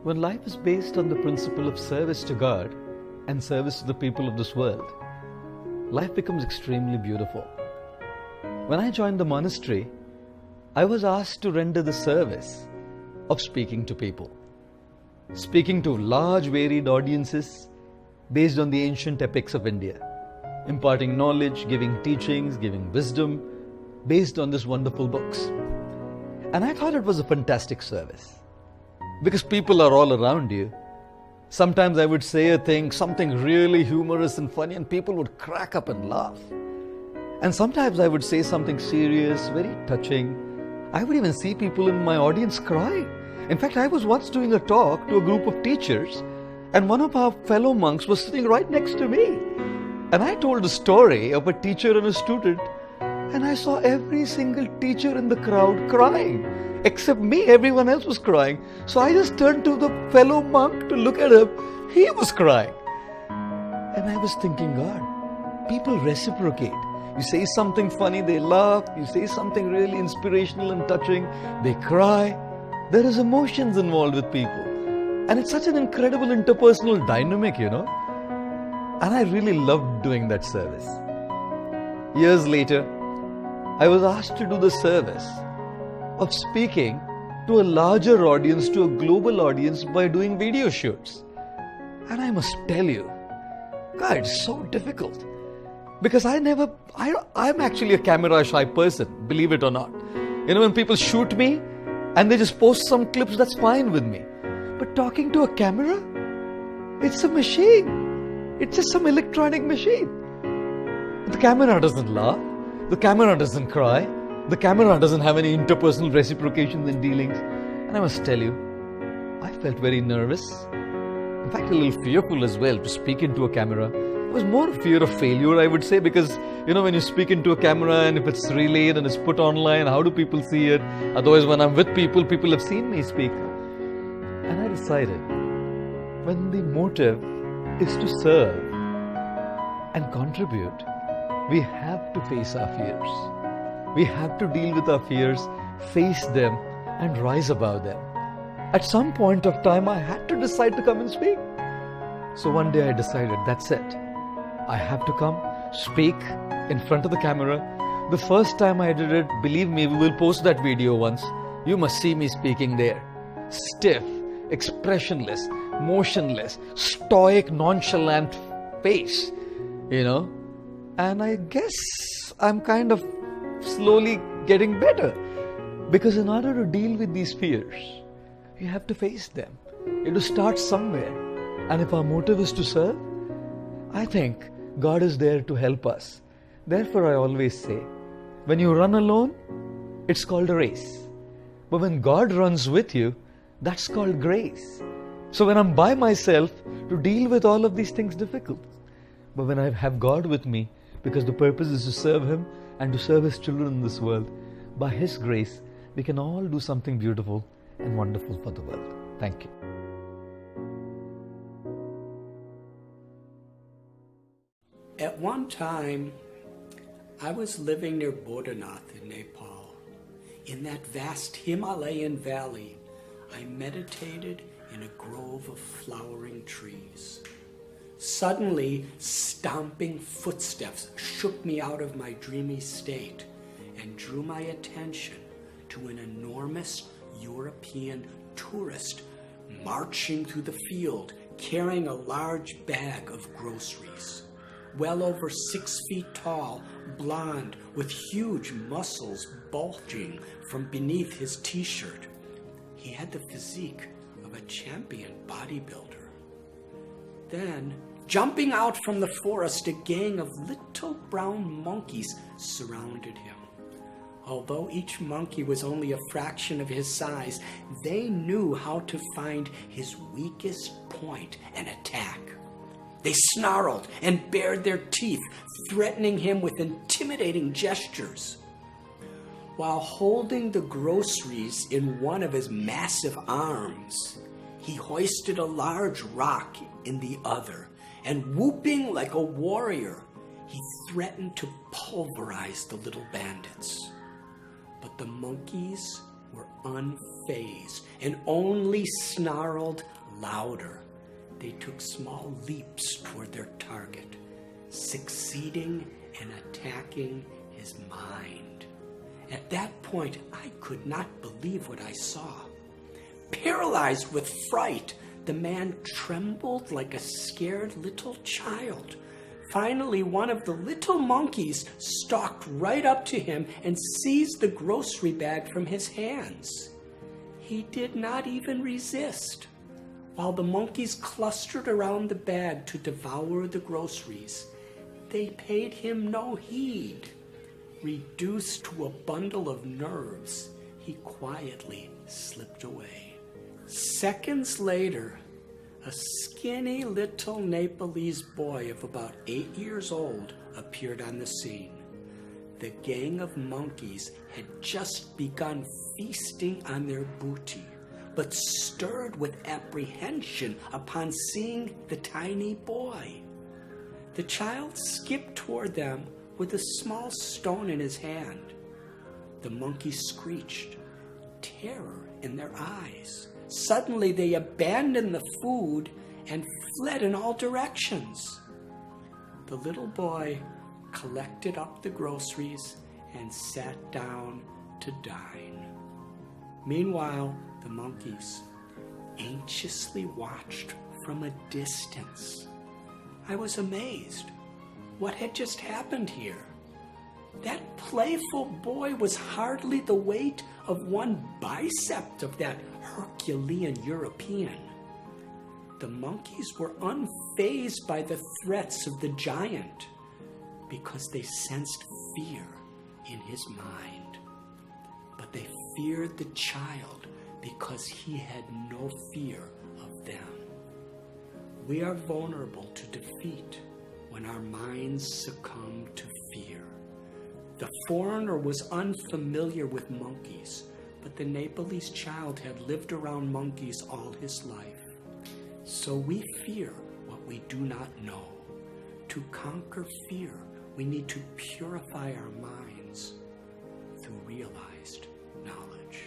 When life is based on the principle of service to God and service to the people of this world, life becomes extremely beautiful. When I joined the monastery, I was asked to render the service of speaking to people. Speaking to large varied audiences based on the ancient epics of India, imparting knowledge, giving teachings, giving wisdom based on these wonderful books. And I thought it was a fantastic service because people are all around you. Sometimes I would say a thing, something really humorous and funny, and people would crack up and laugh. And sometimes I would say something serious, very touching. I would even see people in my audience cry. In fact, I was once doing a talk to a group of teachers, and one of our fellow monks was sitting right next to me. And I told a story of a teacher and a student, and I saw every single teacher in the crowd crying. Except me, everyone else was crying. So I just turned to the fellow monk to look at him. He was crying. And I was thinking, God, people reciprocate. You say something funny, they laugh. You say something really inspirational and touching, they cry. There is emotions involved with people. And it's such an incredible interpersonal dynamic, And I really loved doing that service. Years later, I was asked to do the service of speaking to a larger audience, to a global audience by doing video shoots. And I must tell you, God, it's so difficult. Because I'm actually a camera shy person, believe it or not. When people shoot me and they just post some clips, that's fine with me. But talking to a camera, it's a machine. It's just some electronic machine. The camera doesn't laugh. The camera doesn't cry. The camera doesn't have any interpersonal reciprocations and dealings. And I must tell you, I felt very nervous. In fact, a little fearful as well to speak into a camera. It was more a fear of failure, I would say, because, when you speak into a camera and if it's relayed and it's put online, how do people see it? Otherwise, when I'm with people, people have seen me speak. And I decided, when the motive is to serve and contribute, we have to face our fears. We have to deal with our fears, face them, and rise above them. At some point of time, I had to decide to come and speak. So one day I decided, that's it. I have to come, speak in front of the camera. The first time I did it, believe me, we will post that video once. You must see me speaking there. Stiff, expressionless, motionless, stoic, nonchalant face, And I guess I'm kind of slowly getting better. Because in order to deal with these fears, you have to face them. You have to start somewhere. And if our motive is to serve, I think God is there to help us. Therefore, I always say, when you run alone, it's called a race. But when God runs with you, that's called grace. So when I'm by myself, to deal with all of these things difficult. But when I have God with me, because the purpose is to serve Him and to serve His children in this world, by His grace, we can all do something beautiful and wonderful for the world. Thank you. At one time, I was living near Radhanath in Nepal. In that vast Himalayan valley, I meditated in a grove of flowering trees. Suddenly, stomping footsteps shook me out of my dreamy state and drew my attention to an enormous European tourist marching through the field carrying a large bag of groceries. Well over 6 feet tall, blond, with huge muscles bulging from beneath his t-shirt. He had the physique of a champion bodybuilder. Then, jumping out from the forest, a gang of little brown monkeys surrounded him. Although each monkey was only a fraction of his size, they knew how to find his weakest point and attack. They snarled and bared their teeth, threatening him with intimidating gestures. While holding the groceries in one of his massive arms, he hoisted a large rock in the other, and whooping like a warrior, he threatened to pulverize the little bandits. But the monkeys were unfazed and only snarled louder. They took small leaps toward their target, succeeding in attacking his mind. At that point, I could not believe what I saw. Paralyzed with fright, the man trembled like a scared little child. Finally, one of the little monkeys stalked right up to him and seized the grocery bag from his hands. He did not even resist. While the monkeys clustered around the bag to devour the groceries, they paid him no heed. Reduced to a bundle of nerves, he quietly slipped away. Seconds later, a skinny little Nepalese boy of about 8 years old appeared on the scene. The gang of monkeys had just begun feasting on their booty, but stirred with apprehension upon seeing the tiny boy. The child skipped toward them with a small stone in his hand. The monkeys screeched, terror in their eyes. Suddenly they abandoned the food and fled in all directions. The little boy collected up the groceries and sat down to dine. Meanwhile, the monkeys anxiously watched from a distance. I was amazed. What had just happened here? That playful boy was hardly the weight of one bicep of that Herculean European. The monkeys were unfazed by the threats of the giant because they sensed fear in his mind. But they feared the child because he had no fear of them. We are vulnerable to defeat when our minds succumb to fear. The foreigner was unfamiliar with monkeys, but the Nepalese child had lived around monkeys all his life. So we fear what we do not know. To conquer fear, we need to purify our minds through realized knowledge.